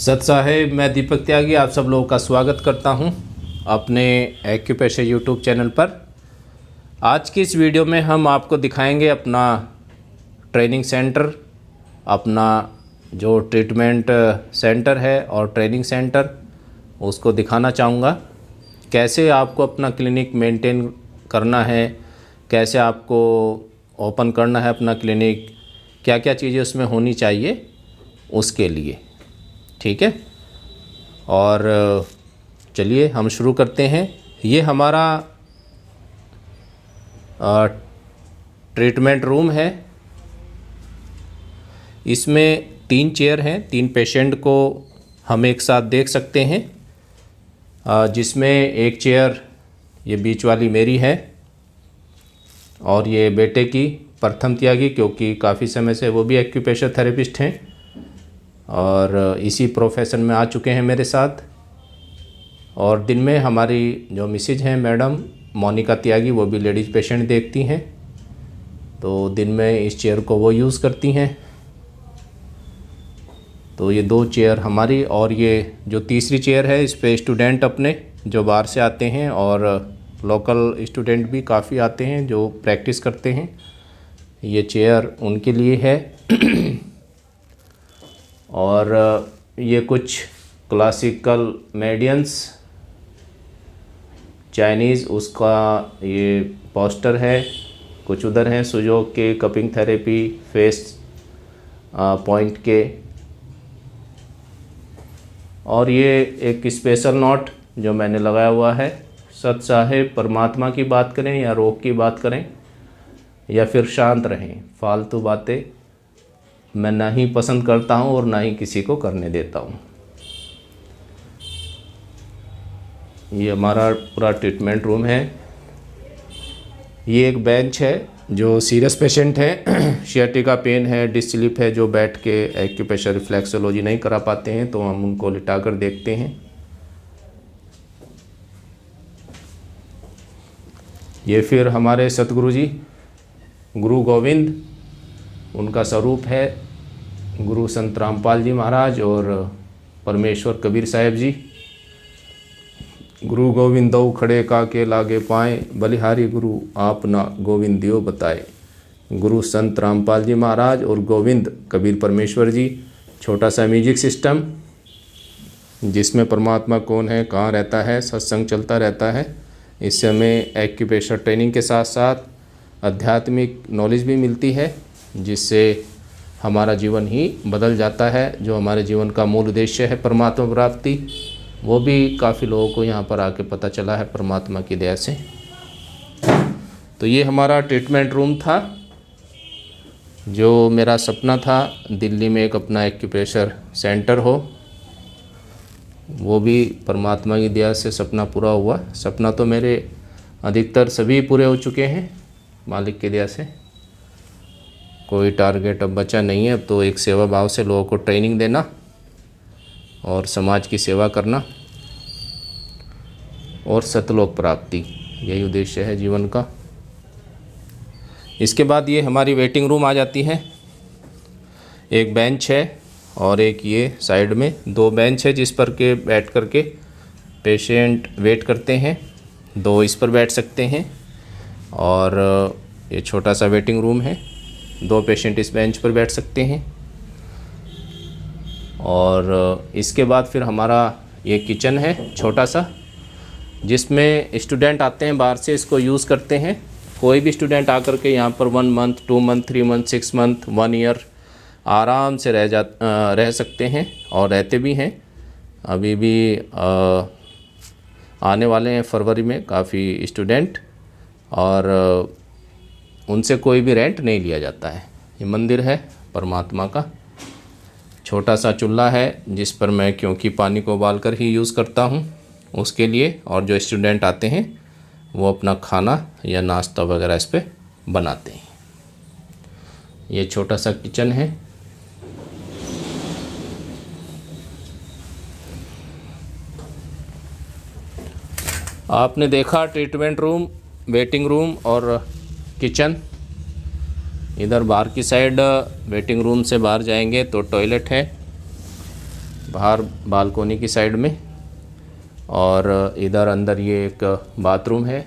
सत साहेब, मैं दीपक त्यागी आप सब लोगों का स्वागत करता हूं अपने एक्यूप्रेशर यूट्यूब चैनल पर। आज की इस वीडियो में हम आपको दिखाएंगे अपना ट्रेनिंग सेंटर, अपना जो ट्रीटमेंट सेंटर है और ट्रेनिंग सेंटर, उसको दिखाना चाहूँगा। कैसे आपको अपना क्लिनिक मेंटेन करना है, कैसे आपको ओपन करना है अपना क्लिनिक, क्या क्या चीज़ें उसमें होनी चाहिए उसके लिए, ठीक है। और चलिए हम शुरू करते हैं। ये हमारा ट्रीटमेंट रूम है। इसमें 3 चेयर हैं, 3 पेशेंट को हम एक साथ देख सकते हैं, जिसमें एक चेयर ये बीच वाली मेरी है और ये बेटे की प्रथम त्यागी, क्योंकि काफ़ी समय से वो भी एक्यूप्रेशर थेरेपिस्ट हैं और इसी प्रोफेशन में आ चुके हैं मेरे साथ। और दिन में हमारी जो मिसेज हैं मैडम मोनिका त्यागी, वो भी लेडीज़ पेशेंट देखती हैं, तो दिन में इस चेयर को वो यूज़ करती हैं। तो ये 2 चेयर हमारी, और ये जो तीसरी चेयर है इस पे स्टूडेंट अपने जो बाहर से आते हैं और लोकल स्टूडेंट भी काफ़ी आते हैं जो प्रैक्टिस करते हैं, ये चेयर उनके लिए है। और ये कुछ क्लासिकल मेडियंस चाइनीज़, उसका ये पोस्टर है। कुछ उधर हैं सुजोग के कपिंग थेरेपी फेस पॉइंट के। और ये एक स्पेशल नोट जो मैंने लगाया हुआ है, सत साहेब परमात्मा की बात करें या रोग की बात करें या फिर शांत रहें, फालतू बातें मैं ना ही पसंद करता हूँ और ना ही किसी को करने देता हूँ। ये हमारा पूरा ट्रीटमेंट रूम है। ये एक बेंच है जो सीरियस पेशेंट है, शियाटिका पेन है, डिस्क स्लिप है, जो बैठ के एक्यूप्रेशर रिफ्लेक्सोलॉजी नहीं करा पाते हैं, तो हम उनको लिटाकर देखते हैं। ये फिर हमारे सतगुरु जी गुरु गोविंद, उनका स्वरूप है गुरु संत रामपाल जी महाराज और परमेश्वर कबीर साहेब जी। गुरु गोविंद दो खड़े का के लागे पाए, बलिहारी गुरु आप ना गोविंद दियो बताए। गुरु संत रामपाल जी महाराज और गोविंद कबीर परमेश्वर जी। छोटा सा म्यूजिक सिस्टम जिसमें परमात्मा कौन है, कहाँ रहता है, सत्संग चलता रहता है। इससे हमें एक्यूप्रेशर ट्रेनिंग के साथ साथ आध्यात्मिक नॉलेज भी मिलती है, जिससे हमारा जीवन ही बदल जाता है। जो हमारे जीवन का मूल उद्देश्य है परमात्मा प्राप्ति, वो भी काफ़ी लोगों को यहाँ पर आके पता चला है परमात्मा की दया से। तो ये हमारा ट्रीटमेंट रूम था। जो मेरा सपना था दिल्ली में एक अपना एक्यूप्रेशर सेंटर हो, वो भी परमात्मा की दया से सपना पूरा हुआ। सपना तो मेरे अधिकतर सभी पूरे हो चुके हैं मालिक की दया से। कोई टारगेट अब बचा नहीं है। अब तो एक सेवा भाव से लोगों को ट्रेनिंग देना और समाज की सेवा करना और सतलोक प्राप्ति, यही उद्देश्य है जीवन का। इसके बाद ये हमारी वेटिंग रूम आ जाती है। एक बेंच है और एक ये साइड में 2 बेंच है जिस पर के बैठ कर के पेशेंट वेट करते हैं। 2 इस पर बैठ सकते हैं और ये छोटा सा वेटिंग रूम है, 2 पेशेंट इस बेंच पर बैठ सकते हैं। और इसके बाद फिर हमारा ये किचन है छोटा सा, जिसमें स्टूडेंट आते हैं बाहर से, इसको यूज़ करते हैं। कोई भी स्टूडेंट आकर के यहाँ पर 1 month, 2 month, 3 month, 6 month, 1 year आराम से रह सकते हैं और रहते भी हैं। अभी भी आने वाले हैं फरवरी में काफ़ी स्टूडेंट, और उनसे कोई भी रेंट नहीं लिया जाता है। ये मंदिर है परमात्मा का। छोटा सा चूल्हा है जिस पर मैं क्योंकि पानी को उबाल कर ही यूज़ करता हूँ उसके लिए, और जो स्टूडेंट आते हैं वो अपना खाना या नाश्ता वगैरह इस पे बनाते हैं। ये छोटा सा किचन है। आपने देखा ट्रीटमेंट रूम, वेटिंग रूम और किचन। इधर बाहर की साइड वेटिंग रूम से बाहर जाएंगे तो टॉयलेट है। बाहर बालकोनी की साइड में, और इधर अंदर ये एक बाथरूम है।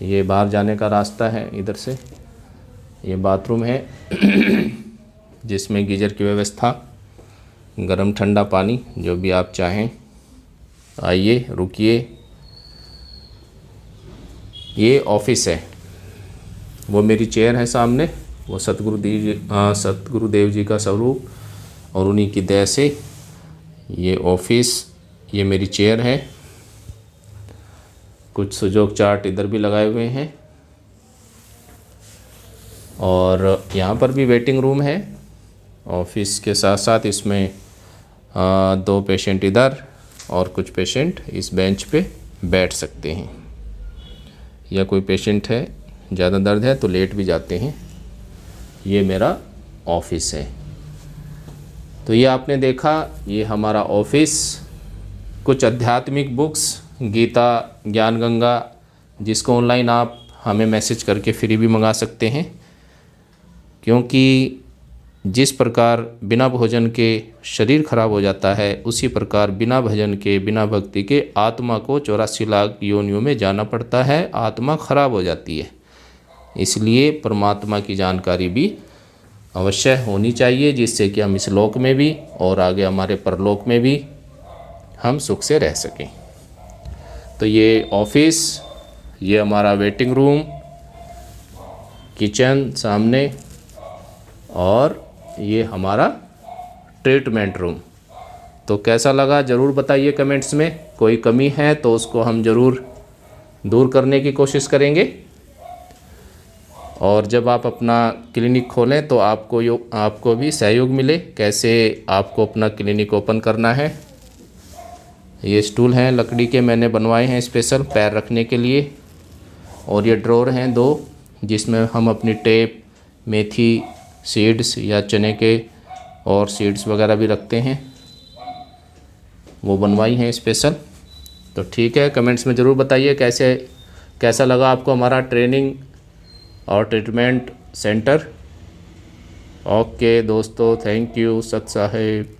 ये बाहर जाने का रास्ता है, इधर से ये बाथरूम है जिसमें गीजर की व्यवस्था, गरम ठंडा पानी जो भी आप चाहें। आइए, रुकिए। ये ऑफिस है, वो मेरी चेयर है सामने, वो सतगुरुदेव जी का स्वरूप और उन्हीं की दया से ये ऑफिस, ये मेरी चेयर है। कुछ सुजोग चार्ट इधर भी लगाए हुए हैं, और यहाँ पर भी वेटिंग रूम है। ऑफिस के साथ साथ इसमें 2 पेशेंट इधर और कुछ पेशेंट इस बेंच पे बैठ सकते हैं, या कोई पेशेंट है ज़्यादा दर्द है तो लेट भी जाते हैं। ये मेरा ऑफिस है। तो ये आपने देखा, ये हमारा ऑफिस। कुछ आध्यात्मिक बुक्स, गीता, ज्ञान गंगा, जिसको ऑनलाइन आप हमें मैसेज करके फ्री भी मंगा सकते हैं, क्योंकि जिस प्रकार बिना भोजन के शरीर खराब हो जाता है, उसी प्रकार बिना भजन के, बिना भक्ति के आत्मा को 84 लाख योनियों में जाना पड़ता है, आत्मा खराब हो जाती है। इसलिए परमात्मा की जानकारी भी अवश्य होनी चाहिए, जिससे कि हम इस लोक में भी और आगे हमारे परलोक में भी हम सुख से रह सकें। तो ये ऑफिस, ये हमारा वेटिंग रूम, किचन सामने, और ये हमारा ट्रीटमेंट रूम। तो कैसा लगा ज़रूर बताइए कमेंट्स में। कोई कमी है तो उसको हम ज़रूर दूर करने की कोशिश करेंगे। और जब आप अपना क्लिनिक खोलें तो आपको भी सहयोग मिले, कैसे आपको अपना क्लिनिक ओपन करना है। ये स्टूल हैं लकड़ी के, मैंने बनवाए हैं स्पेशल पैर रखने के लिए। और ये ड्रॉर हैं 2, जिसमें हम अपनी टेप, मेथी सीड्स या चने के और सीड्स वगैरह भी रखते हैं, वो बनवाई हैं स्पेशल। तो ठीक है, कमेंट्स में ज़रूर बताइए कैसा लगा आपको हमारा ट्रेनिंग और ट्रीटमेंट सेंटर। ओके दोस्तों, थैंक यू, सत साहेब।